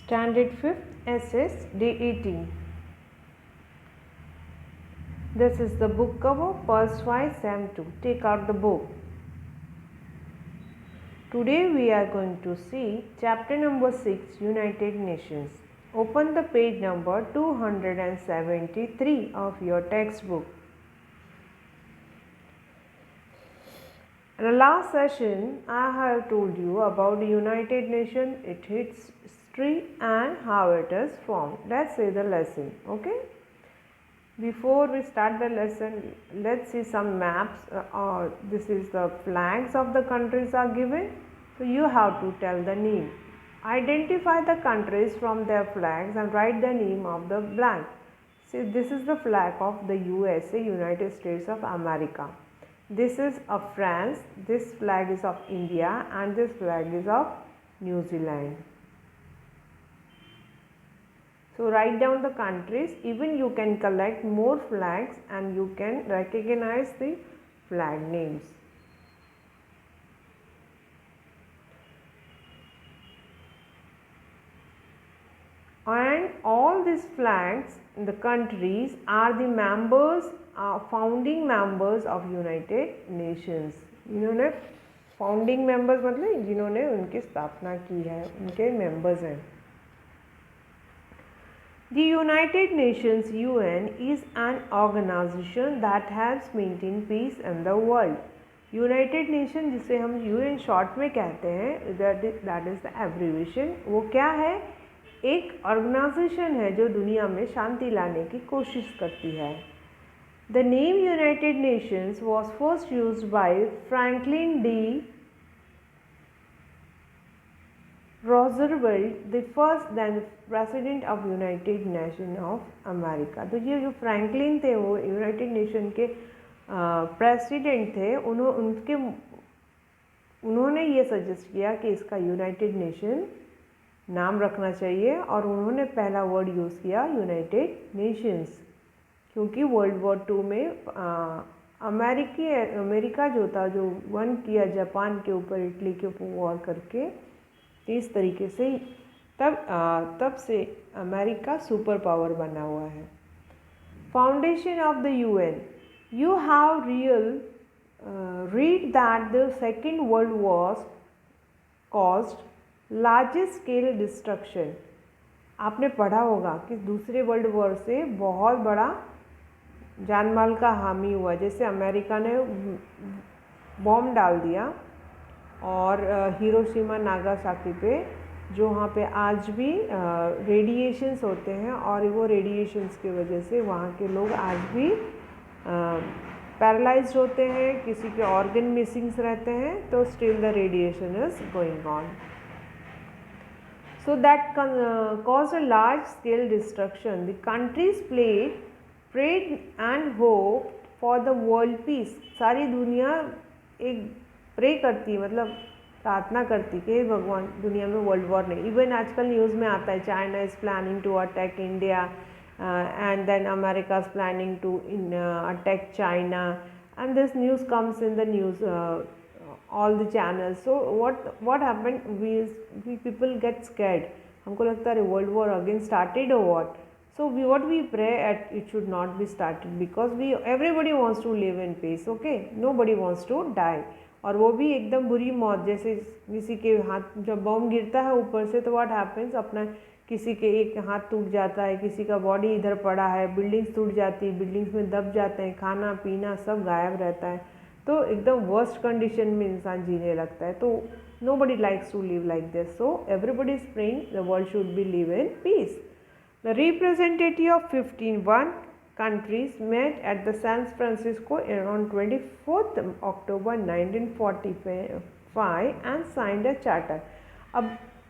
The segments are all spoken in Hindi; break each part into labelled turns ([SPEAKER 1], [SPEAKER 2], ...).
[SPEAKER 1] Standard 5th SS Day 18. This is the book cover, Pulse 5 Sem 2. Take out the book. Today we are going to see chapter number 6, United Nations. Open the page number 273 of your textbook. In the last session, I have told you about the United Nations, its history and how it is formed. Let's see the lesson, okay? Before we start the lesson, let's see some maps. This is the flags of the countries are given. So you have to tell the name. Identify the countries from their flags and write the name of the blank. See, this is the flag of the USA, United States of America. This is of France, this flag is of India, and this flag is of New Zealand. So write down the countries. Even you can collect more flags and you can recognize the flag names. And all these flags in the countries are the members, founding members of United Nations. इन्होंने founding members मतलब जिन्होंने उनकी स्थापना की है, उनके members हैं. The United Nations UN is an organization that helps maintain peace in the world. United Nations जिसे हम UN short में कहते हैं, that is the abbreviation. वो क्या है? एक ऑर्गेनाइजेशन है जो दुनिया में शांति लाने की कोशिश करती है. The name United Nations was first used by Franklin D. Roosevelt, the first then president of United Nations of America. तो ये जो फ्रैंकलिन थे वो यूनाइटेड नेशन के प्रेसिडेंट थे. उन्होंने ये सजेस्ट किया कि इसका यूनाइटेड नेशन नाम रखना चाहिए और उन्होंने पहला वर्ड यूज़ किया यूनाइटेड नेशंस, क्योंकि वर्ल्ड वॉर 2 में अमेरिका जो था, जो वन किया जापान के ऊपर, इटली के ऊपर वॉर करके, इस तरीके से तब से अमेरिका सुपर पावर बना हुआ है. Foundation of the UN. You have read that the second world war caused largest scale destruction. आपने पढ़ा होगा कि दूसरे वर्ल्ड वॉर से बहुत बड़ा जानमाल का हानि हुआ. जैसे अमेरिका ने बॉम्ब डाल दिया और हिरोशिमा नागासाकी पे, जो वहाँ पे आज भी रेडिएशंस होते हैं और वो रेडिएशंस की वजह से वहाँ के लोग आज भी पैरालाइज्ड होते हैं, किसी के ऑर्गन मिसिंग्स रहते हैं, तो still the radiation is going on. So that caused a large scale destruction. The countries prayed and hoped for the world peace. सारी दुनिया एक प्रे करती, मतलब प्रार्थना करती कि भगवान दुनिया में वर्ल्ड वॉर नहीं. इवन आजकल न्यूज़ में आता है China is planning to attack India and then America is planning to attack China, and this news comes in the news all the channels. So what happened, we people get scared. हमको लगता है world war again started or what. So what we pray at it should not be started, because everybody wants to live in peace. Okay, nobody wants to die. और वो भी एकदम बुरी मौत, जैसे किसी के हाथ जब बॉम्ब गिरता है ऊपर से, तो what happens, अपना किसी के एक हाथ टूट जाता है, किसी का बॉडी इधर पड़ा है, बिल्डिंग्स टूट जाती है, बिल्डिंग्स में दब जाते हैं, खाना पीना सब गायब रहता है, तो एकदम वर्स्ट कंडीशन में इंसान जीने लगता है. तो nobody likes to live like this. So everybody is praying the world should be live in peace. The representative of 15 countries met at the San Francisco on 24th October 1945 and signed a charter. अब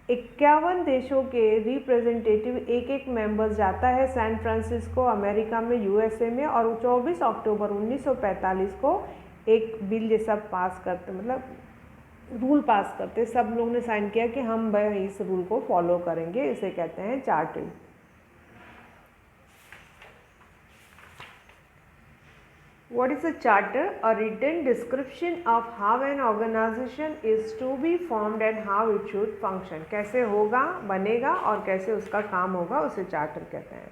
[SPEAKER 1] 51 देशों के रिप्रेजेंटेटिव एक मेंबर्स जाता है सैन फ्रांसिस्को अमेरिका में, यूएसए में, और 24 अक्टूबर 1945 को एक बिल जैसा पास करते, मतलब रूल पास करते, सब लोग ने साइन किया कि हम इस रूल को फॉलो करेंगे. इसे कहते हैं charter. What is a charter? A written description of how an organization is to be formed and how it should function. कैसे होगा, बनेगा और कैसे उसका काम होगा, उसे चार्टर कहते हैं.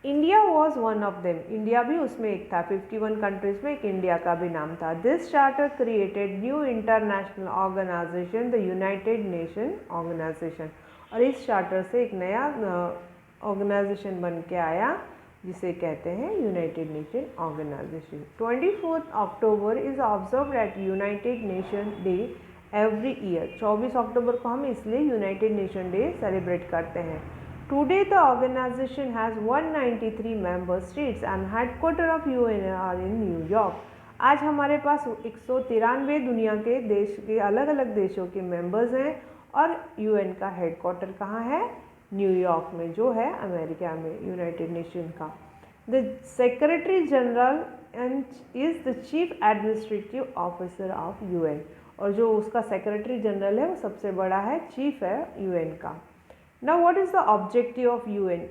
[SPEAKER 1] India was one of them. India भी उसमें एक था. 51 कंट्रीज में एक इंडिया का भी नाम था. This charter created new international organisation, the United Nation Organisation. और इस चार्टर से एक नया ऑर्गेनाइजेशन बन के आया जिसे कहते हैं United Nation Organisation. 24 October is observed at United Nation day every year. 24 October को हम इसलिए यूनाइटेड नेशन डे सेलिब्रेट करते हैं. Today the organisation has 193 member states and headquarter of UN are in New York. आज हमारे पास 193 दुनिया के देश के अलग अलग देशों के मेंबर्स हैं और यूएन का हेडक्वार्टर कहाँ है? न्यूयॉर्क में, जो है अमेरिका में, यूनाइटेड नेशन का. The secretary general and is the chief administrative officer of UN. और जो उसका सेक्रेटरी जनरल है वो सबसे बड़ा है, चीफ है यूएन का. Now what is the objective of UN?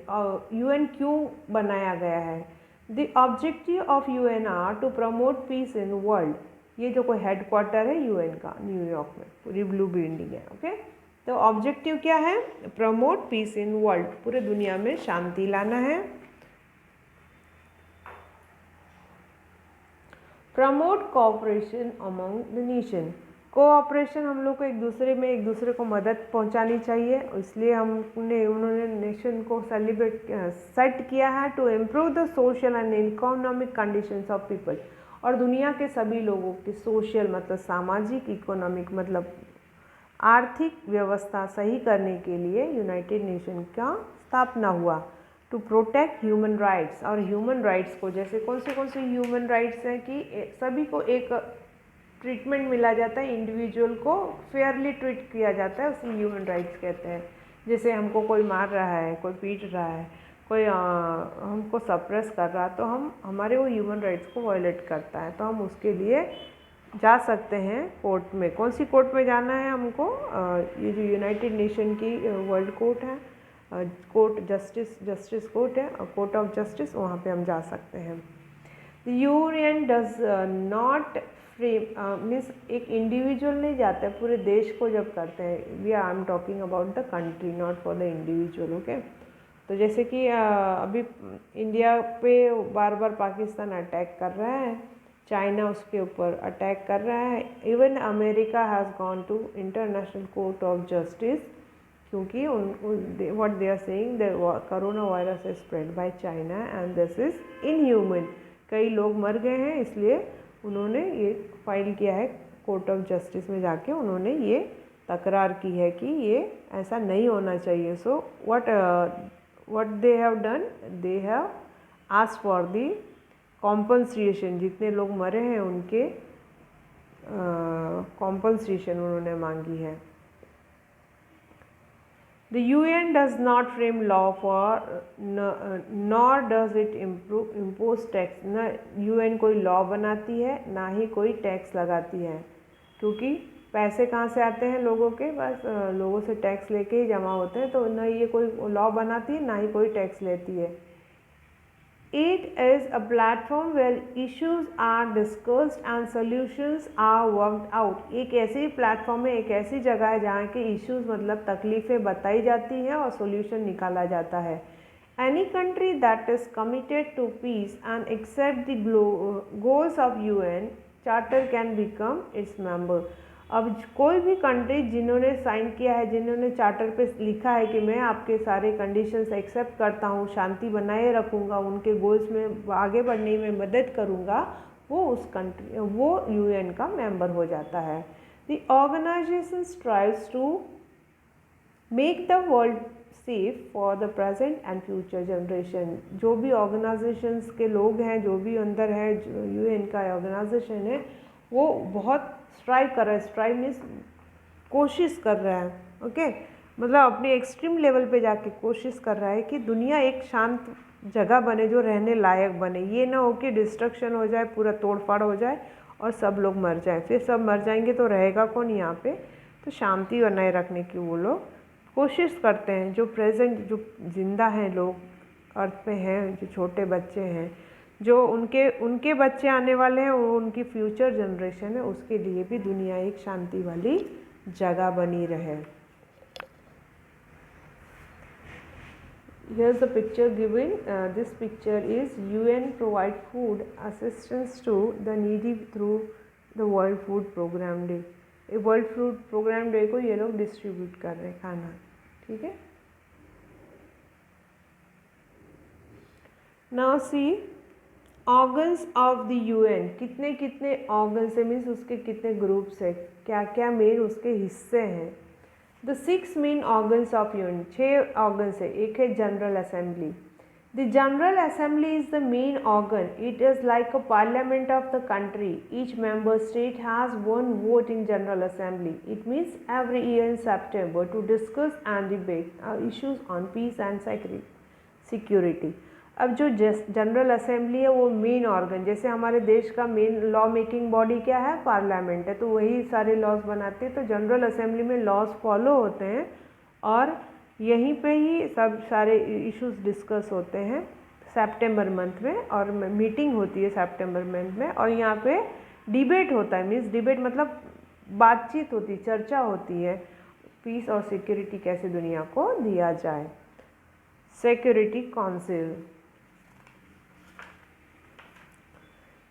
[SPEAKER 1] UN क्यों बनाया गया है? The objective of UN are to promote peace in world. ये जो कोई हेडक्वार्टर है यूएन का न्यूयॉर्क में, पूरी ब्लू बिल्डिंग है. ओके, तो ऑब्जेक्टिव क्या है? Promote peace in world. पूरे दुनिया में शांति लाना है. Promote cooperation among the nation. Cooperation, हम लोग को एक दूसरे को मदद पहुंचानी चाहिए, इसलिए उन्होंने नेशन को सेट किया है to improve the social and economic conditions of people. और दुनिया के सभी लोगों की सोशल मतलब सामाजिक, इकोनॉमिक मतलब आर्थिक व्यवस्था सही करने के लिए यूनाइटेड नेशन का स्थापना हुआ. To protect human rights. और ह्यूमन राइट्स को जैसे कौन से ह्यूमन राइट्स हैं कि सभी को एक ट्रीटमेंट मिला जाता है, इंडिविजुअल को फेयरली ट्रीट किया जाता है, उसे ह्यूमन राइट्स कहते हैं. जैसे हमको कोई मार रहा है, कोई पीट रहा है, कोई हमको सप्रेस कर रहा है, तो हमारे वो ह्यूमन राइट्स को वायलेट करता है, तो हम उसके लिए जा सकते हैं कोर्ट में. कौन सी कोर्ट में जाना है हमको? ये जो यूनाइटेड नेशन की वर्ल्ड कोर्ट है, कोर्ट जस्टिस कोर्ट है, कोर्ट ऑफ जस्टिस, वहाँ पे हम जा सकते हैं. The UN does not frame means एक इंडिविजुअल नहीं जाता है, पूरे देश को जब करते हैं. We I am talking about the country, not for the individual. Okay, तो जैसे कि अभी इंडिया पे बार बार पाकिस्तान अटैक कर रहा है, चाइना उसके ऊपर अटैक कर रहा है. Even America has gone to International Court of Justice, क्योंकि what they are saying the corona virus is spread by China and this is inhuman. कई लोग मर गए हैं, इसलिए उन्होंने ये फाइल किया है कोर्ट ऑफ जस्टिस में जाके. उन्होंने ये तकरार की है कि ये ऐसा नहीं होना चाहिए. So what they have done, they have asked for the compensation. जितने लोग मरे हैं उनके कॉम्पनसेशन उन्होंने मांगी है. The UN does not frame law for nor does it impose tax. न यूएन कोई लॉ बनाती है, ना ही कोई टैक्स लगाती है, क्योंकि पैसे कहाँ से आते हैं लोगों के, बस लोगों से टैक्स लेके ही जमा होते हैं. तो न ये कोई लॉ बनाती है, ना ही कोई टैक्स लेती है. It is a platform where issues are discussed and solutions are worked out. एक ऐसी प्लेटफॉर्म है, एक ऐसी जगह है जहाँ के इश्यूज मतलब तकलीफ़ें बताई जाती हैं और सोल्यूशन निकाला जाता है. Any country that is committed to peace and accept the goals of UN Charter can become its member. अब कोई भी कंट्री जिन्होंने साइन किया है, जिन्होंने चार्टर पे लिखा है कि मैं आपके सारे कंडीशंस एक्सेप्ट करता हूँ, शांति बनाए रखूँगा, उनके गोल्स में आगे बढ़ने में मदद करूँगा, वो यूएन का मेंबर हो जाता है. The organisation strives to make the world safe for the present and future generation. जो भी ऑर्गेनाइजेशंस के लोग हैं, जो भी अंदर है यूएन का ऑर्गेनाइजेशन है, वो बहुत स्ट्राइव कर रहा है. स्ट्राइव मीन्स कोशिश कर रहा है. ओके, मतलब अपने एक्सट्रीम लेवल पे जाके कोशिश कर रहा है कि दुनिया एक शांत जगह बने, जो रहने लायक बने. ये ना हो कि डिस्ट्रक्शन हो जाए, पूरा तोड़फाड़ हो जाए और सब लोग मर जाए. फिर सब मर जाएंगे तो रहेगा कौन यहाँ पे? तो शांति बनाए रखने की वो लोग कोशिश करते हैं. जो प्रेजेंट जो जिंदा हैं लोग अर्थ पे हैं, जो छोटे बच्चे हैं, जो उनके बच्चे आने वाले हैं, वो उनकी फ्यूचर जनरेशन है, उसके लिए भी दुनिया एक शांति वाली जगह बनी रहे। Here's the picture given. This picture is UN provide food assistance to the needy through the World Food Program Day. World food programme day को ये लोग डिस्ट्रीब्यूट कर रहे हैं खाना, ठीक है। Now see organs of the UN, कितने कितने ऑर्गन्स है, मीन्स उसके कितने ग्रुप्स है, क्या क्या मेन उसके हिस्से हैं। The 6 main organs of UN, 6 organs है। एक है general assembly. The general assembly is the main organ, it is like a parliament of the country, each member state has 1 vote in general assembly. It meets every year in September to discuss and debate issues on peace and security. अब जो जनरल असेंबली है वो मेन ऑर्गन, जैसे हमारे देश का मेन लॉ मेकिंग बॉडी क्या है, पार्लियामेंट है, तो वही सारे लॉज बनाते हैं। तो जनरल असेंबली में लॉज फॉलो होते हैं और यहीं पे ही सब सारे इश्यूज डिस्कस होते हैं सितंबर मंथ में, और मीटिंग होती है सितंबर मंथ में, और यहाँ पे डिबेट होता है। मीन्स डिबेट मतलब बातचीत होती है, चर्चा होती है, पीस और सिक्योरिटी कैसे दुनिया को दिया जाए। Security council,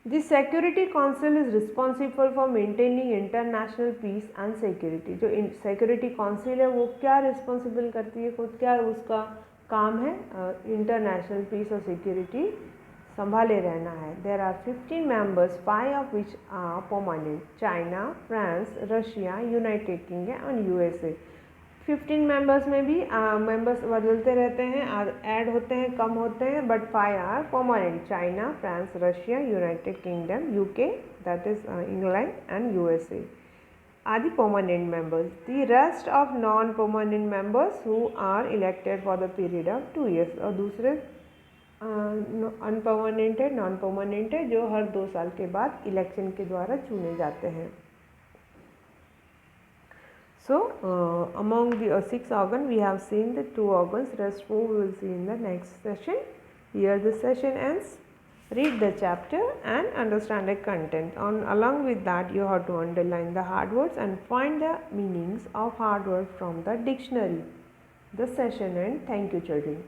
[SPEAKER 1] The Security Council is responsible for maintaining international peace and security. जो Security Council है वो क्या रिस्पॉन्सिबल करती है, खुद क्या उसका काम है, इंटरनेशनल पीस और सिक्योरिटी संभाले रहना है। There are 15 members, 5 of which are permanent: China, France, Russia, United Kingdom and USA. 15 members में भी मेंबर्स बदलते रहते हैं, ऐड होते हैं, कम होते हैं, but 5 are permanent: China, France, Russia, United Kingdom, UK that is England and USA are the permanent members. The rest of non permanent members who are elected for the period of 2 years, और दूसरे अनपरमानेंट है, नॉन परमानेंट है, जो हर 2 साल के बाद इलेक्शन के द्वारा चुने जाते हैं। So among the 6 organs we have seen the 2 organs, rest 4 we will see in the next session. Here the session ends. Read the chapter and understand the content. Along with that you have to underline the hard words and find the meanings of hard words from the dictionary. The session ends. Thank you children.